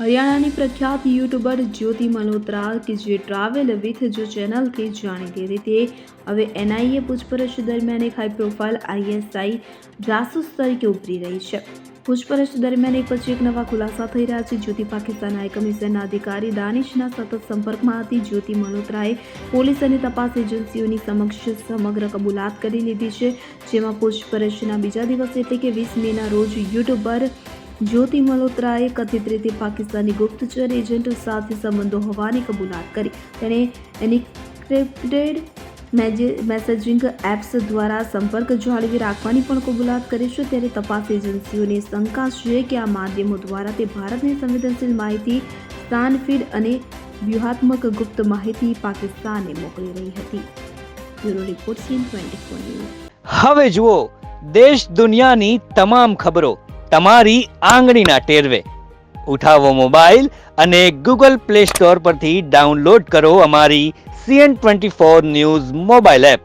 હરિયાણાની પ્રખ્યાત યુટ્યુબર જ્યોતિ મલ્હોત્રા કે જે ટ્રાવેલ વિથ જો ચેનલથી જાણીતી હતી, તે હવે એનઆઈએ પૂછપરછ દરમિયાન એક હાઈ પ્રોફાઇલ આઈએસઆઈ જાસૂસ તરીકે ઉભરી રહી છે. પૂછપરછ દરમિયાન એક પછી એક નવા ખુલાસા થઈ રહ્યા છે. જ્યોતિ પાકિસ્તાન હાઈ કમિશનના અધિકારી દાનિશના સતત સંપર્કમાં હતી. જ્યોતિ મલ્હોત્રાએ પોલીસ અને તપાસ એજન્સીઓની સમક્ષ સમગ્ર કબૂલાત કરી લીધી છે, જેમાં પૂછપરછના બીજા દિવસે એટલે કે 20 મેના રોજ યુટ્યુબર જ્યોતિ મલ્હોત્રાએ કથિત રીતે પાકિસ્તાની ગુપ્તચર એજન્ટ સાથે સંબંધો હોવાની કબૂલાત કરી. તેણે એન્ક્રિપ્ટેડ મેસેજિંગ એપ્સ દ્વારા સંપર્ક જાળવી રાખવાની પણ કબૂલાત કરી છે. ત્યારે તપાસ એજન્સીઓને શંકા છે કે આ માધ્યમો દ્વારા તે ભારતની સંવેદનશીલ માહિતી, સ્થાન ફીડ અને વ્યૂહાત્મક ગુપ્ત માહિતી પાકિસ્તાનને મોકલી રહી હતી. Bureau report CN24 news. હવે જુઓ દેશ દુનિયાની તમામ ખબરો તમારી આંગળીના ટેરવે. ઉઠાવો મોબાઈલ અને Google Play Store પરથી ડાઉનલોડ કરો અમારી CN24 ન્યૂઝ મોબાઈલ એપ.